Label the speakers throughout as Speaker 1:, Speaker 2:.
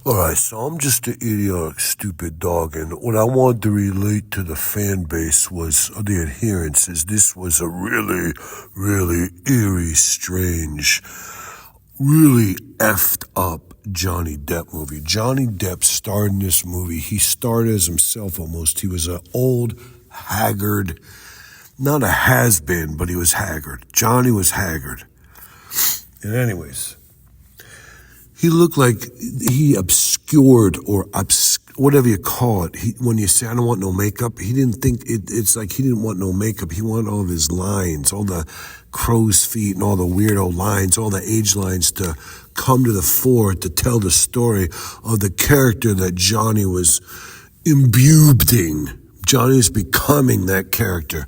Speaker 1: Alright, so I'm just an idiotic, stupid dog, and what I wanted to relate to the fan base was, the adherents, is this was a really, really eerie, strange, really effed up Johnny Depp movie. Johnny Depp starred in this movie. He starred as himself almost. He was an old, haggard, not a has-been, but he was haggard. Johnny was haggard. And anyways, he looked like he obscured or whatever you call it. When you say, I don't want no makeup, he didn't think it's like he didn't want no makeup. He wanted all of his lines, all the crow's feet and all the weirdo lines, all the age lines to come to the fore to tell the story of the character that Johnny was imbuing. Johnny was becoming that character.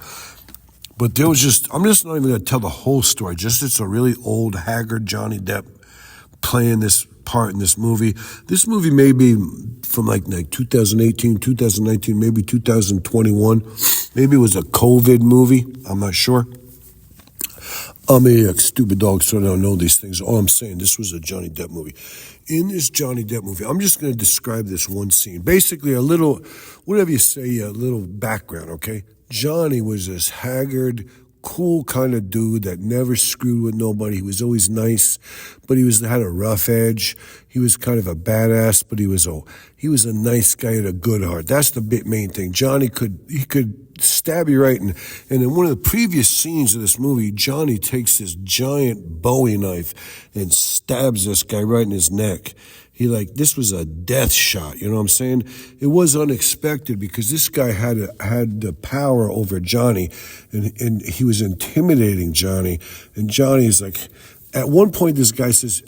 Speaker 1: But I'm just not even going to tell the whole story. Just it's a really old, haggard Johnny Depp playing this part in this movie. This movie may be from like 2018, 2019, maybe 2021. Maybe it was a COVID movie. I'm not sure. I'm a stupid dog, so I don't know these things. All I'm saying, this was a Johnny Depp movie. In this Johnny Depp movie, I'm just going to describe this one scene. Basically, a little, whatever you say, a little background, okay? Johnny was this haggard, cool kind of dude that never screwed with nobody. He was always nice, but had a rough edge. He was kind of a badass, but he was a nice guy and a good heart. That's the main thing. Johnny could stab you right, and in one of the previous scenes of this movie, Johnny takes this giant Bowie knife and stabs this guy right in his neck. This was a death shot, you know what I'm saying? It was unexpected because this guy had the power over Johnny, and he was intimidating Johnny, and Johnny's like, at one point this guy says,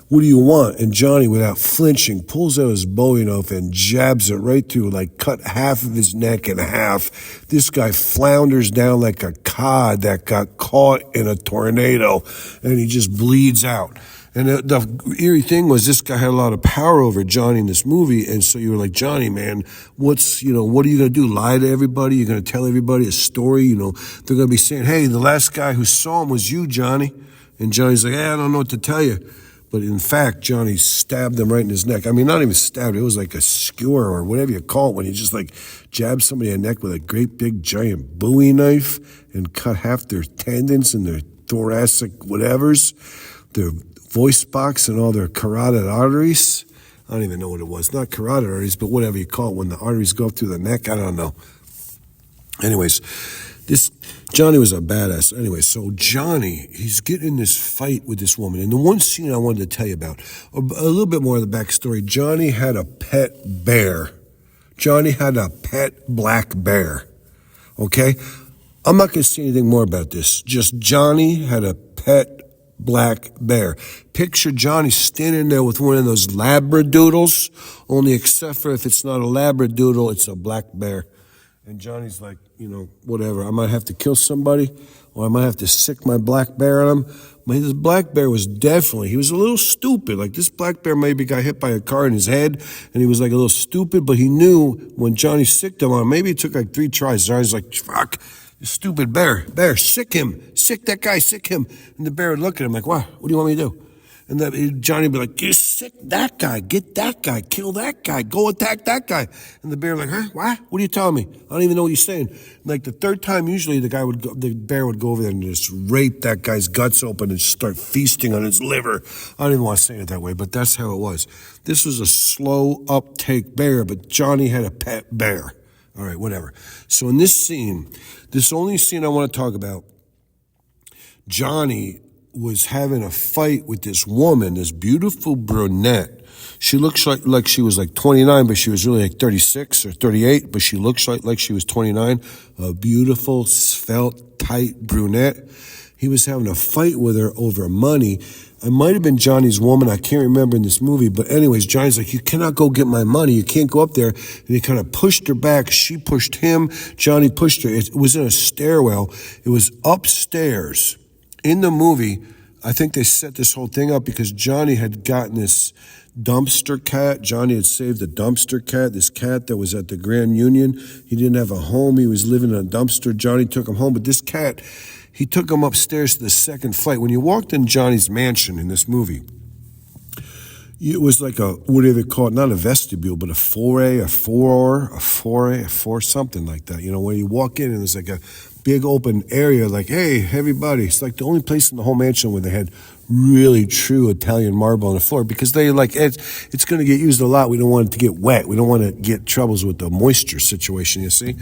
Speaker 1: what do you want? And Johnny, without flinching, pulls out his Bowie knife and jabs it right through, like cut half of his neck in half. This guy flounders down like a cod that got caught in a tornado, and he just bleeds out. And the eerie thing was this guy had a lot of power over Johnny in this movie. And so you were like, Johnny, man, what are you going to do? Lie to everybody? You're going to tell everybody a story? They're going to be saying, hey, the last guy who saw him was you, Johnny. And Johnny's like, I don't know what to tell you. But in fact, Johnny stabbed him right in his neck. I mean, not even stabbed. It was like a skewer or whatever you call it when you just like jab somebody in the neck with a great big giant Bowie knife and cut half their tendons and their thoracic whatevers, their voice box and all their carotid arteries. I don't even know what it was. Not carotid arteries, but whatever you call it when the arteries go through the neck. I don't know. Anyways, Johnny was a badass. Anyway, so Johnny, he's getting in this fight with this woman. And the one scene I wanted to tell you about, a little bit more of the backstory. Johnny had a pet bear. Johnny had a pet black bear. Okay? I'm not going to say anything more about this. Just Johnny had a pet black bear. Picture Johnny standing there with one of those labradoodles, only except for if it's not a labradoodle, it's a black bear. And Johnny's like, whatever. I might have to kill somebody, or I might have to sick my black bear on him. But this black bear was he was a little stupid. Like this black bear maybe got hit by a car in his head, and he was like a little stupid, but he knew when Johnny sicked him on him, maybe it took like 3 tries. Johnny's like, fuck. Stupid bear, sick him, sick that guy, sick him. And the bear would look at him like, what do you want me to do? And Johnny would be like, you sick that guy, get that guy, kill that guy, go attack that guy. And the bear would be like, huh, what are you telling me? I don't even know what you're saying. And like the third time, usually the bear would go over there and just rape that guy's guts open and start feasting on his liver. I don't even want to say it that way, but that's how it was. This was a slow uptake bear, but Johnny had a pet bear. All right, whatever. So in this only scene I want to talk about, Johnny was having a fight with this woman, this beautiful brunette. She looks like she was like 29, but she was really like 36 or 38, but she looks like she was 29. A beautiful, svelte, tight brunette. He was having a fight with her over money. It might have been Johnny's woman. I can't remember in this movie. But anyways, Johnny's like, you cannot go get my money. You can't go up there. And he kind of pushed her back. She pushed him. Johnny pushed her. It was in a stairwell. It was upstairs. In the movie, I think they set this whole thing up because Johnny had gotten this dumpster cat. Johnny had saved a dumpster cat, this cat that was at the Grand Union. He didn't have a home. He was living in a dumpster. Johnny took him home. But this cat, he took him upstairs to the second flight. When you walked in Johnny's mansion in this movie, It was like a, what do they call it? Not a vestibule, but a foyer, something like that. Where you walk in and there's like a big open area, like, hey, everybody. It's like the only place in the whole mansion where they had really true Italian marble on the floor, because they like, it's going to get used a lot. We don't want it to get wet. We don't want to get troubles with the moisture situation, you see.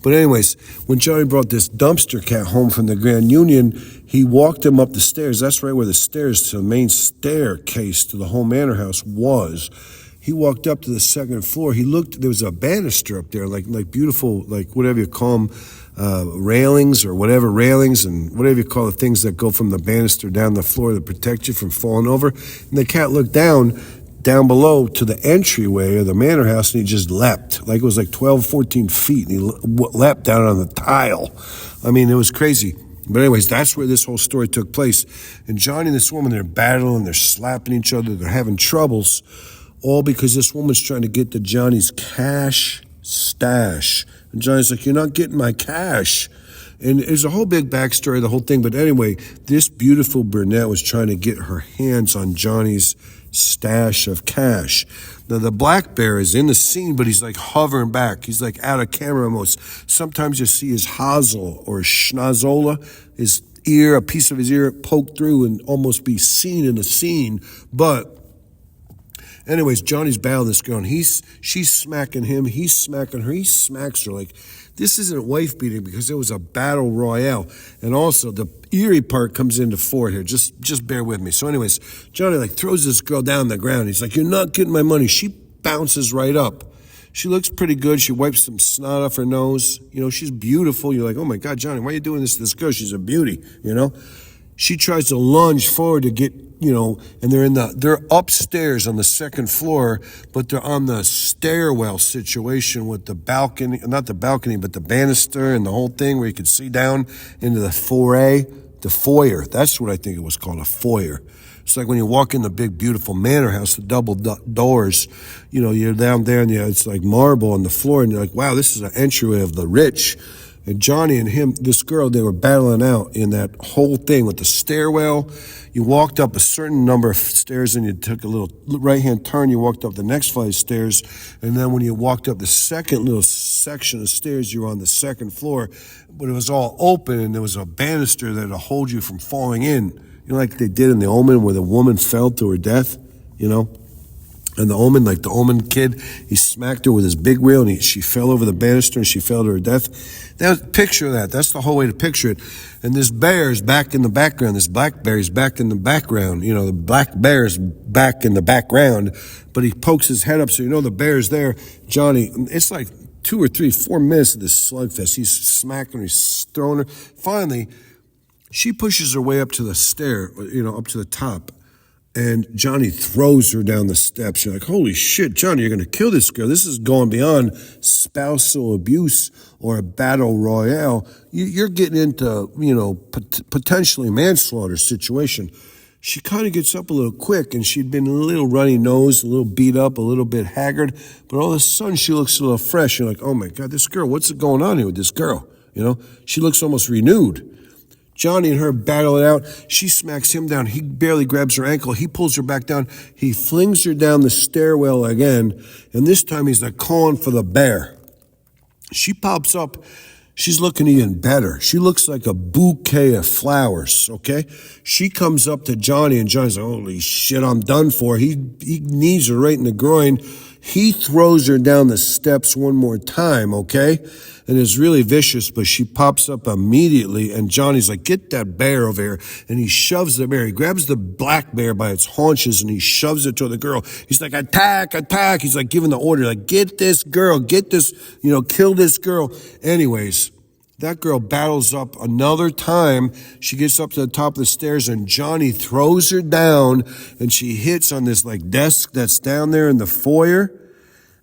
Speaker 1: But anyways, when Johnny brought this dumpster cat home from the Grand Union, he walked him up the stairs. That's right where the stairs to the main staircase to the whole manor house was. He walked up to the second floor. He looked, there was a banister up there, like beautiful, like whatever you call them, railings and whatever you call the things that go from the banister down the floor to protect you from falling over. And the cat looked down below to the entryway of the manor house, and he just leapt. Like it was like 12, 14 feet, and he leapt down on the tile. I mean, it was crazy. But anyways, that's where this whole story took place. And Johnny and this woman, they're battling, they're slapping each other, they're having troubles, all because this woman's trying to get to Johnny's cash stash. And Johnny's like, you're not getting my cash. And there's a whole big backstory, the whole thing. But anyway, this beautiful brunette was trying to get her hands on Johnny's stash of cash. Now, the black bear is in the scene, but he's like hovering back. He's like out of camera almost. Sometimes you see his hazel or his schnozola, his ear, a piece of his ear poked through and almost be seen in the scene. But anyways, Johnny's battling this girl, and she's smacking him, he's smacking her, he smacks her. Like, this isn't wife beating, because it was a battle royale. And also, the Eerie part comes into fore here. Just bear with me. So anyways, Johnny like throws this girl down on the ground. He's like, you're not getting my money. She bounces right up. She looks pretty good. She wipes some snot off her nose. She's beautiful. You're like, oh my God, Johnny, why are you doing this to this girl? She's a beauty, She tries to lunge forward to get, and they're upstairs on the second floor, but they're on the stairwell situation with the balcony, not the balcony, but the banister and the whole thing where you could see down into the foyer. That's what I think it was called, a foyer. It's like when you walk in the big, beautiful manor house, the double doors, you're down there and it's like marble on the floor, and you're like, wow, this is an entryway of the rich. And Johnny and him, this girl, they were battling out in that whole thing with the stairwell. You walked up a certain number of stairs and you took a little right-hand turn. You walked up the next flight of stairs. And then when you walked up the second little section of stairs, you were on the second floor. But it was all open, and there was a banister there to hold you from falling in. Like they did in The Omen, where the woman fell to her death, And the Omen, like the Omen kid, he smacked her with his big wheel, and she fell over the banister and she fell to her death. Picture that. That's the whole way to picture it. And this bear is back in the background. This black bear is back in the background. The black bear is back in the background, but he pokes his head up, so the bear's there. Johnny, it's like 2 or 3, 4 minutes of this slugfest. He's smacking her, he's throwing her. Finally, she pushes her way up to the stair, up to the top. And Johnny throws her down the steps. You're like, holy shit, Johnny, you're going to kill this girl. This is going beyond spousal abuse or a battle royale. You're getting into, potentially manslaughter situation. She kind of gets up a little quick, and she'd been a little runny nose, a little beat up, a little bit haggard. But all of a sudden, she looks a little fresh. You're like, oh my God, this girl, what's going on here with this girl? She looks almost renewed. Johnny and her battle it out. She smacks him down. He barely grabs her ankle. He pulls her back down. He flings her down the stairwell again. And this time he's like calling for the bear. She pops up. She's looking even better. She looks like a bouquet of flowers, okay? She comes up to Johnny, and Johnny's like, holy shit, I'm done for. He knees her right in the groin. He throws her down the steps one more time, okay? And it's really vicious, but she pops up immediately, and Johnny's like, get that bear over here. And he shoves the bear. He grabs the black bear by its haunches, and he shoves it to the girl. He's like, attack, attack. He's like giving the order, like, get this girl, get this, kill this girl. Anyways, that girl battles up another time. She gets up to the top of the stairs, and Johnny throws her down, and she hits on this like desk that's down there in the foyer.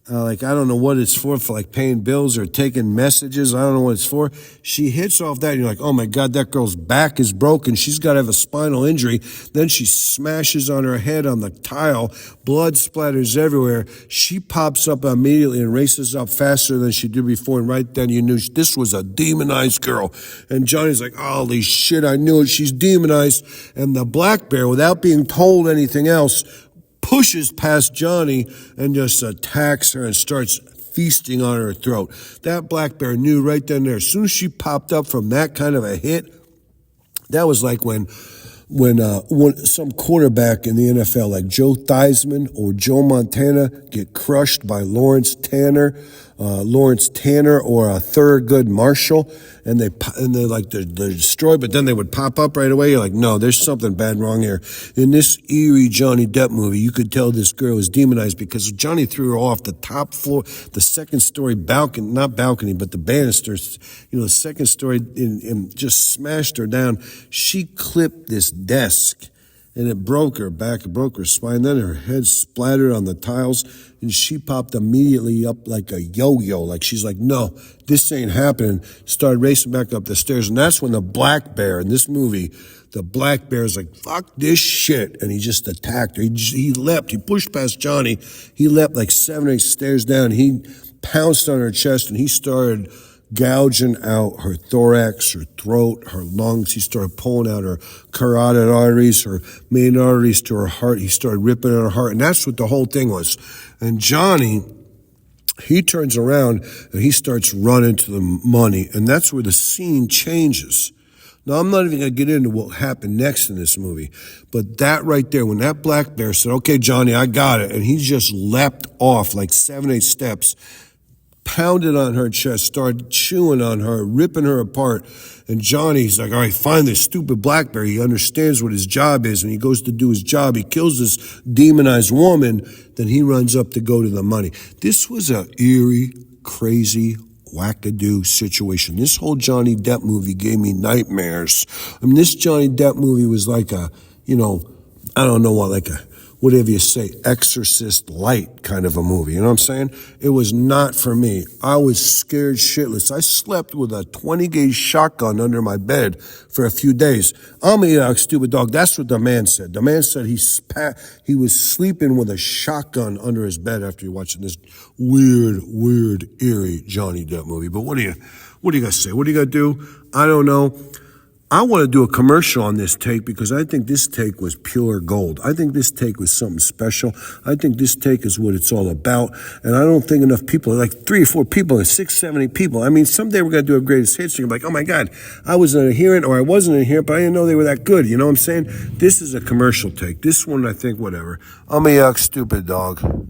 Speaker 1: I don't know what it's for like paying bills or taking messages. I don't know what it's for. She hits off that, and you're like, oh my God, that girl's back is broken. She's got to have a spinal injury. Then she smashes on her head on the tile. Blood splatters everywhere. She pops up immediately and races up faster than she did before. And right then you knew this was a demonized girl. And Johnny's like, holy shit, I knew it. She's demonized. And the black bear, without being told anything else, pushes past Johnny and just attacks her and starts feasting on her throat. That black bear knew right then and there. As soon as she popped up from that kind of a hit, that was like when some quarterback in the NFL like Joe Theismann or Joe Montana get crushed by Lawrence Tanner or a Thurgood Marshall, and they're destroyed, but then they would pop up right away. You're like, no, there's something bad wrong here. In this eerie Johnny Depp movie, you could tell this girl was demonized because Johnny threw her off the top floor, the second story balcony, not balcony, but the banisters, the second story, and just smashed her down. She clipped this desk, and it broke her back, it broke her spine. Then her head splattered on the tiles, and she popped immediately up like a yo-yo. Like she's like, no, this ain't happening. Started racing back up the stairs, and that's when the black bear in this movie, the black bear is like, fuck this shit, and he just attacked her. He leapt, he pushed past Johnny, he leapt like 7 or 8 stairs down, he pounced on her chest, and he started gouging out her thorax, her throat, her lungs. He started pulling out her carotid arteries, her main arteries to her heart. He started ripping at her heart, and that's what the whole thing was. And Johnny, he turns around and he starts running to the money, and that's where the scene changes. Now, I'm not even going to get into what happened next in this movie, but that right there, when that black bear said, okay, Johnny, I got it, and he just leapt off like 7, 8 steps, pounded on her chest, started chewing on her, ripping her apart. And Johnny's like, all right, find this stupid black bear. He understands what his job is, and he goes to do his job. He kills this demonized woman. Then he runs up to go to the money. This was a eerie, crazy, wackadoo situation. This whole Johnny Depp movie gave me nightmares. I mean, this Johnny Depp movie was like a, I don't know what, like a, whatever you say, Exorcist light kind of a movie. You know what I'm saying? It was not for me. I was scared shitless. I slept with a 20-gauge shotgun under my bed for a few days. I'm a stupid dog. That's what the man said. The man said he was sleeping with a shotgun under his bed after watching this weird, eerie Johnny Depp movie. But what do you got to say? What do you got to do? I don't know. I want to do a commercial on this take because I think this take was pure gold. I think this take was something special. I think this take is what it's all about. And I don't think enough people, like 3 or 4 people, 6, 7, 8 people. I mean, someday we're going to do a greatest hits. You're like, oh my God, I was an adherent or I wasn't an adherent, but I didn't know they were that good. You know what I'm saying? This is a commercial take. This one, I think, whatever. I'm a stupid dog.